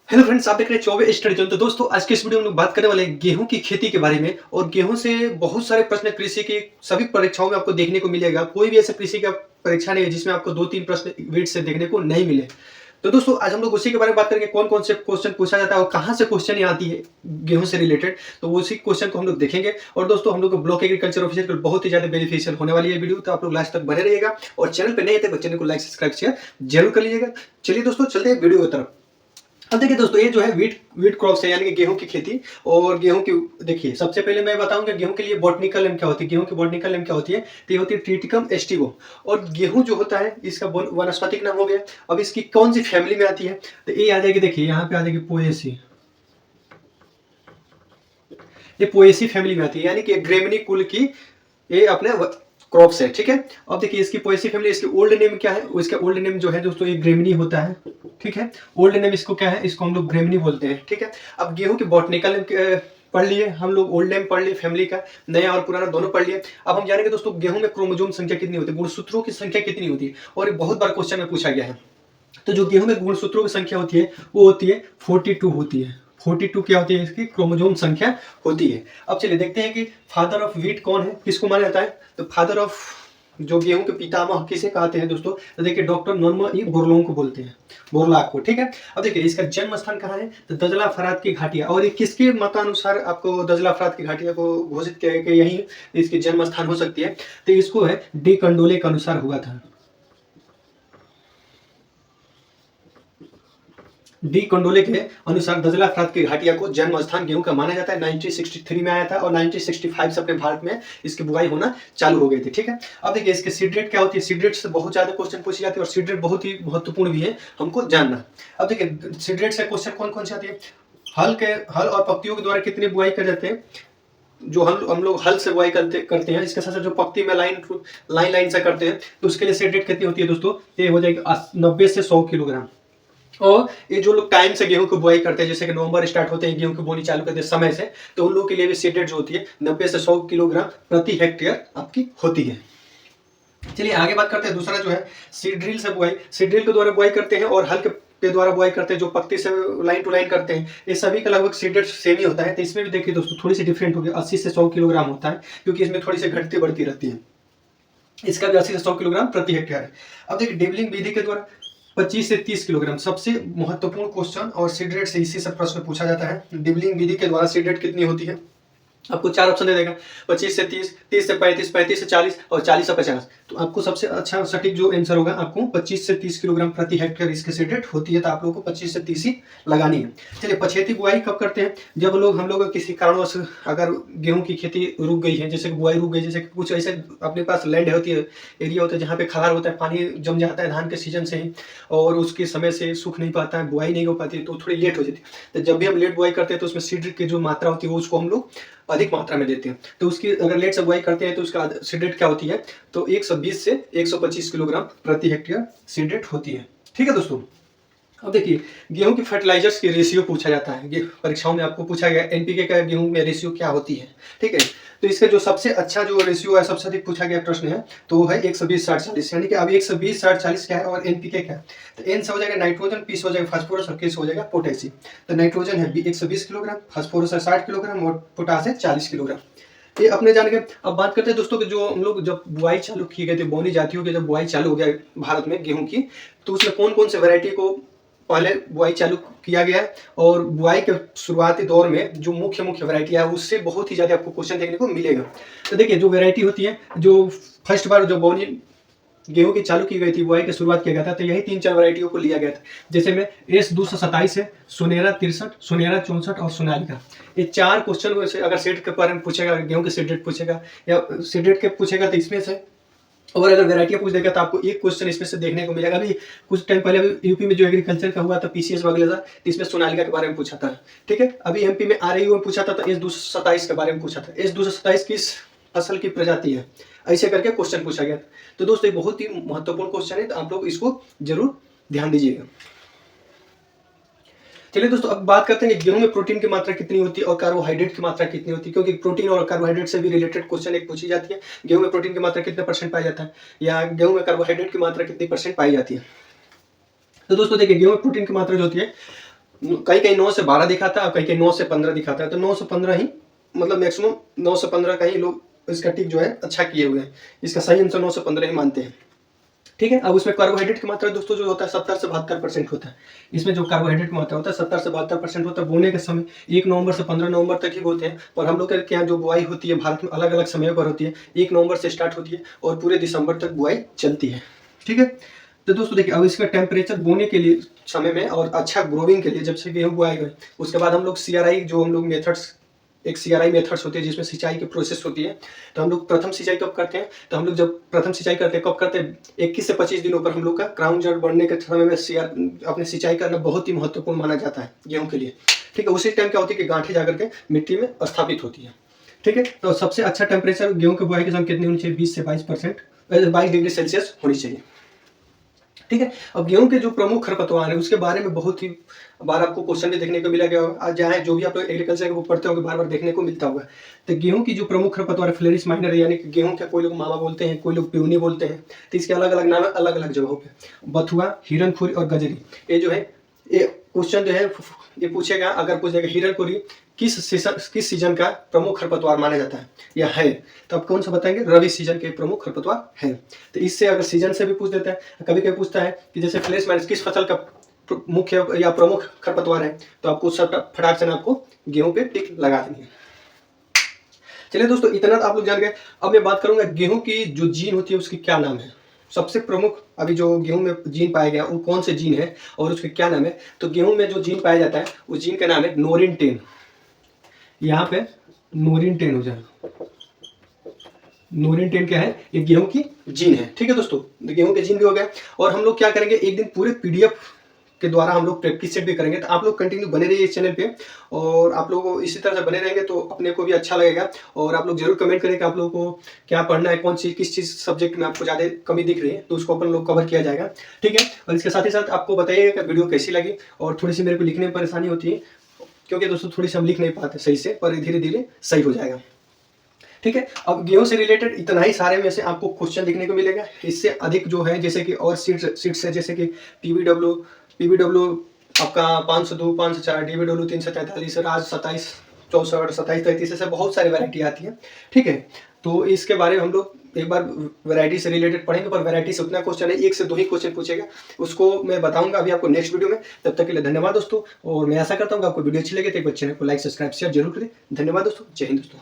Hello friends, आप देख रहे हैं 24 स्टडी जोन। तो दोस्तों, आज के इस वीडियो में हम लोग बात करने वाले हैं गेहूं की खेती के बारे में। और गेहूं से बहुत सारे प्रश्न कृषि की सभी परीक्षाओं में आपको देखने को मिलेगा। कोई भी ऐसा कृषि का परीक्षा नहीं है जिसमें आपको 2-3 प्रश्न वीट से देखने को नहीं मिले। तो दोस्तों, आज हम लोग उसी के बारे में बात करेंगे, कौन कौन से क्वेश्चन पूछा जाता है और कहाँ से क्वेश्चन आती है गेहूं से रिलेटेड। तो उसी क्वेश्चन को हम लोग देखेंगे। और दोस्तों, हम लोग को ब्लॉक एग्रीकल्चर ऑफिसर को बहुत ही ज्यादा बेनिफिशियल होने वाली है वीडियो, तो आप लोग लास्ट तक बने रहिएगा। और चैनल पर नए थे तो चैनल को लाइक सब्सक्राइब शेयर जरूर कर लीजिएगा। चलिए दोस्तों, चलते हैं वीडियो की तरफ। अब देखिए दोस्तों, ये जो है वीट वीट क्रॉप्स है, यानी कि गेहूं की खेती। और गेहूं की देखिए, सबसे पहले मैं बताऊंगा गेहूं के लिए बॉटनिकल नेम क्या होती है। गेहूं की बॉटनिकल नेम क्या होती है? तो ये होती है ट्रिटिकम एस्टिवो। और गेहूं जो होता है इसका वनस्पतिक नाम हो गया। अब इसकी कौन सी फैमिली में आती है? तो ये आ जाएगी, देखिए यहाँ पे आ जाएगी पोएसी। ये पोएसी फैमिली में आती है, यानी कि ग्रेमिनी कुल की ये अपने क्रॉप्स है। ठीक है, अब देखिए इसकी पोएसी फैमिली, इसकी ओल्ड नेम क्या है? इसका ओल्ड नेम जो है दोस्तों, ये ग्रेमिनी होता है। ठीक है, ओल्ड नेम इसको क्या है? इसको हम लोग ग्रेमिनी बोलते हैं। ठीक है, अब गेहूं की बॉटनिकल नेम पढ़ लिए हम लोग, ओल्ड नेम पढ़ लिए फैमिली का, नया और पुराना दोनों पढ़ लिए। अब हम जानेंगे दोस्तों, गेहूं में क्रोमोजोम संख्या कितनी होती है, गुणसूत्रों की संख्या कितनी होती है। और ये बहुत बार क्वेश्चन में पूछा गया है। तो जो गेहूं में गुणसूत्रों की संख्या होती है वो होती है 42 होती है। 42 क्या होती है? इसकी क्रोमोजोम संख्या होती है। अब चलिए देखते हैं कि फादर ऑफ व्हीट कौन है, किसको माना जाता है। तो फादर ऑफ जो गेहूं के पितामह किसे कहते हैं दोस्तों? तो देखिए डॉक्टर नॉर्मा ई बोरलोंग को बोलते हैं, बोरलाग को। ठीक है, अब देखिए इसका जन्म स्थान कहाँ है? तो दजला फरात की घाटिया। और ये किसके मतानुसार आपको दजला फरात की घाटिया को घोषित किया है कि यही इसकी जन्म स्थान हो सकती है? तो इसको है डी कंडोले के अनुसार हुआ था। डी कंडोले के अनुसार दजला फरात की घाटिया को जन्म स्थान गेहूं का माना जाता है। 1963 में आया था और 1965 से अपने भारत में इसकी बुआई होना चालू हो गई थी। ठीक है, अब देखिए इसके सीड रेट क्या होती है। सीड रेट से बहुत ज्यादा क्वेश्चन पूछे जाते हैं और सीड रेट बहुत ही महत्वपूर्ण भी है हमको जानना। अब देखिए सीड रेट से क्वेश्चन कौन कौन से आती है। हल और पत्तियों के द्वारा कितनी बुआई कर जाते हैं? जो हम लोग हल से बुआई करते हैं, इसके साथ साथ जो पत्ती में लाइन से करते हैं, तो उसके लिए सीड रेट कितनी होती है दोस्तों? ये हो जाएगी 90 से 100 किलोग्राम। और ये जो लोग टाइम से गेहूं की बुआई करते हैं, जैसे कि नवंबर स्टार्ट होते हैं गेहूं की बोनी चालू करते हैं समय से, तो उन लोगों के लिए भी सीड रेट जो होती है 90 से 100 किलोग्राम प्रति हेक्टेयर आपकी होती है। चलिए आगे बात करते हैं। दूसरा जो है सीड ड्रिल से बुआई। सीड ड्रिल के द्वारा बुआई करते हैं और हल के द्वारा बुआई करते हैं, जो पत्ती से लाइन टू लाइन करते हैं। ये सभी का लगभग सीड रेट सेम ही होता है। तो इसमें भी देखिए दोस्तों, थोड़ी सी डिफरेंट होगी, 80 से 100 किलोग्राम होता है, क्योंकि इसमें थोड़ी सी घटती बढ़ती रहती है। इसका भी 80 से 100 किलोग्राम प्रति हेक्टेयर है। अब देखिए डिबलिंग विधि के द्वारा 25 से 30 किलोग्राम, सबसे महत्वपूर्ण क्वेश्चन और सीड रेट से इसी से प्रश्न पूछा जाता है। डिबलिंग विधि के द्वारा सीड रेट कितनी होती है? आपको 4 ऑप्शन दे देगा, 25 से 30, 30 से 35, 35 से 40 और 40 से 50। तो आपको सबसे अच्छा सटीक जो आंसर होगा, आपको 25 से 30 किलोग्राम प्रति हेक्टेयर इसकी सीड रेट होती है। तो आप लोगों को 25 से 30 ही लगानी है। चलिए पछेती बुआई कब करते हैं? जब हम लोग किसी कारणवश अगर गेहूं की खेती रुक गई है, जैसे कि बुआई रुक गई, जैसे कि कुछ ऐसे अपने पास लैंड होती है, एरिया होता है जहाँ पे खलार होता है, पानी जम जाता है धान के सीजन से ही, और उसके समय से सूख नहीं पाता है, बुआई नहीं हो पाती, तो थोड़ी लेट हो जाती है। तो जब भी हम लेट बुआई करते हैं तो उसमें सीड की जो मात्रा होती है वो उसको हम लोग अधिक मात्रा में देते हैं। तो उसकी अगर लेट से बुआई करते हैं तो उसका सीड रेट क्या होती है? तो 120 से 125 किलोग्राम प्रति हेक्टेयर सीड रेट होती है। ठीक है दोस्तों, अब देखिए गेहूं की फर्टिलाइजर्स की रेशियो पूछा जाता है। परीक्षाओं में आपको पूछा गया एनपीके का गेहूं में रेशियो क्या होती है। ठीक है, तो इसका जो सबसे अच्छा जो रेशियो है, सबसे अधिक पूछा गया प्रश्न है, तो वो है 120-60-40। यानी कि अब 120-60-40 क्या है और एनपीके क्या है? तो एन से हो जाएगा नाइट्रोजन, पी से हो जाएगा फास्फोरस और के से हो जाएगा पोटेशियम। तो नाइट्रोजन है 120 किलोग्राम, फास्फोरस है 60 किलोग्राम और पोटास है 40 किलोग्राम। ये अपने जान के। अब बात करते हैं दोस्तों कि जो हम लोग जब बुआई चालू की गई थी, बोनी जातियों की जब बुआई चालू हो गया भारत में गेहूं की, तो उसमें कौन कौन से वैरायटी को पहले बुआई चालू किया गया है। और बुआई के शुरुआती दौर में जो मुख्य वैरायटी है, उससे बहुत ही ज्यादा आपको क्वेश्चन देखने को मिलेगा। तो देखिए जो वैरायटी होती है, जो फर्स्ट बार जो बोनी गेहूं की चालू की गई थी, बुआई की शुरुआत किया गया था, तो यही 3-4 वैरायटियों को लिया गया था। जैसे में S227 है, सोनेरा 63, सोनेरा 64 और सोनालिका। ये 4 क्वेश्चन से अगर सीड के बारे में पूछेगा, गेहूं के सीड रेट पूछेगा या सीड रेट के पूछेगा, तो इसमें से और अगर वैरायटी पूछ देगा तो आपको एक क्वेश्चन इसमें से देखने को मिलेगा। अभी कुछ टाइम पहले अभी यूपी में जो एग्रीकल्चर का हुआ था, पीसीएस वगैरह, तो इसमें सोनालिका के बारे में पूछा था। ठीक है, अभी एमपी में आरआईयू में पूछा था, तो S227 के बारे में पूछा था। S227 किस फसल की प्रजाति है, ऐसे करके क्वेश्चन पूछा गया था। तो दोस्तों ये बहुत ही महत्वपूर्ण क्वेश्चन है, तो आप लोग इसको जरूर ध्यान दीजिएगा। चलिए दोस्तों, अब बात करते हैं कि गेहूं में प्रोटीन की मात्रा कितनी होती है और कार्बोहाइड्रेट की मात्रा कितनी होती है, क्योंकि प्रोटीन और कार्बोहाइड्रेट से भी रिलेटेड क्वेश्चन एक पूछी जाती है। गेहूं में प्रोटीन की मात्रा कितने परसेंट पाया जाता है, या गेहूं में कार्बोहाइड्रेट की मात्रा कितनी परसेंट पाई जाती है। तो दोस्तों देखिए, गेहूं में प्रोटीन की मात्रा जो होती है कहीं कहीं 9 से 12 दिखाता है और कहीं कहीं 9 से 15 दिखाता है, तो 9 से 15 ही मतलब मैक्सिमम 9 से 15 का ही लोग इसका टिक जो है अच्छा किए हुए हैं। इसका सही आंसर 9 से 15 ही मानते हैं। ठीक है, अब उसमें कार्बोहाइड्रेट की मात्रा दोस्तों जो होता है 70 से 72% होता है। इसमें जो कार्बोहाइड्रेट की मात्रा होता है 70 से 72% होता है। बोने के समय 1 नवंबर से 15 नवंबर तक ही होते हैं, और हम लोग के यहाँ जो बुआई होती है भारत में अलग अलग समय पर होती है। 1 नवंबर से स्टार्ट होती है और पूरे दिसंबर तक बुआई चलती है। ठीक है, तो दोस्तों देखिए, अब इसका टेम्परेचर बोने के लिए समय में और अच्छा ग्रोविंग के लिए, जब से गेहूँ बुआई गए उसके बाद हम लोग CRI जो हम लोग मेथड्स, एक CRI मेथड्स होती है जिसमें सिंचाई की प्रोसेस होती है। तो हम लोग प्रथम सिंचाई कब करते हैं, तो हम लोग जब प्रथम सिंचाई करते हैं कब करते हैं, 21 से 25 दिनों पर हम लोग का क्राउन जड़ बढ़ने के समय में अपने सिंचाई करना बहुत ही महत्वपूर्ण माना जाता है गेहूं के लिए। ठीक है, उसी टाइम क्या होती है कि गांठें जाकर के मिट्टी में स्थापित होती है। ठीक है, तो सबसे अच्छा टेम्परेचर गेहूं के बुआई के समय कितनी होनी चाहिए, 20 से 22 डिग्री सेल्सियस होनी चाहिए। ठीक है, अब गेहूं के जो प्रमुख खरपतवार है उसके बारे में बहुत ही बार आपको क्वेश्चन भी देखने को मिलेगा, आज जहाँ जो भी आप लोग एग्रीकल्चर वो पढ़ते होंगे बार बार देखने को मिलता होगा। तो गेहूं की जो प्रमुख खरपतवार है फ्लेरिस माइनर, यानी कि गेहूं का कोई लोग मावा बोलते हैं, कोई लोग प्यूनी बोलते हैं, तो इसके अलग अलग नाम है अलग अलग जगहों पे। बथुआ, हिरनखुरी और गजरी, ये जो है ये क्वेश्चन जो है ये पूछेगा, अगर पूछेगा हिरनखुरी किस सीजन का प्रमुख खरपतवार माना जाता है या है, तो आप कौन सा बताएंगे, रवि सीजन के प्रमुख खरपतवार है। तो इससे अगर सीजन से भी पूछ देता है, कभी कभी पूछता है कि जैसे फ्लेश माइनस किस फसल का मुख्य या प्रमुख खरपतवार है, तो आपको फटाक से आपको गेहूं पे टिक लगा देनी है। चलिए दोस्तों, इतना तो आप लोग जान गए। अब मैं बात करूंगा गेहूं की जो जीन होती है उसकी क्या नाम है। सबसे प्रमुख अभी जो गेहूं में जीन पाया गया वो कौन से जीन है और उसके क्या नाम है, तो गेहूं में जो जीन पाया जाता है उस जीन का नाम है नोरिन 10। यहाँ पे नोरिन 10 हो जाएगा। नोरिन 10 क्या है, ये गेहूं की जीन है। ठीक है दोस्तों, गेहूं के जीन भी हो गया। और हम लोग क्या करेंगे, एक दिन पूरे PDF के द्वारा हम लोग प्रैक्टिस सेट भी करेंगे, तो आप लोग कंटिन्यू बने रहिए इस चैनल पे, और आप लोग इसी तरह से बने रहेंगे तो अपने को भी अच्छा लगेगा। और आप लोग जरूर कमेंट करें कि आप लोगों को क्या पढ़ना है, कौन सी किस चीज़ सब्जेक्ट में आपको ज़्यादा कमी दिख रही है, तो उसको अपन लोग कवर किया जाएगा। ठीक है, और इसके साथ ही साथ आपको बताइएगा कि वीडियो कैसी लगी। और थोड़ी सी मेरे को लिखने में परेशानी होती है क्योंकि दोस्तों थोड़ी सी हम लिख नहीं पाते सही से, पर धीरे धीरे सही हो जाएगा। ठीक है, अब गेहूं से रिलेटेड इतना ही सारे में से आपको क्वेश्चन देखने को मिलेगा। इससे अधिक जो है जैसे कि और सीट्स है, जैसे कि पीबीडब्ल्यू आपका 502, 504, डीबीडब्ल्यू 343, राज 27, 64, 27, 33, ऐसे बहुत सारी वैरायटी आती है। ठीक है, तो इसके बारे में हम लोग एक बार वैरायटी से रिलेटेड पढ़ेंगे, पर वैरायटी से उतना क्वेश्चन है, 1 से 2 ही क्वेश्चन पूछेगा, उसको मैं बताऊंगा अभी आपको नेक्स्ट वीडियो में। तब तक के लिए धन्यवाद दोस्तों, और मैं आशा करता हूँ कि आपको वीडियो अच्छी लगे तो एक चैनल को लाइक, सब्सक्राइब, शेयर जरूर करें। धन्यवाद दोस्तों, जय हिंद दोस्तों।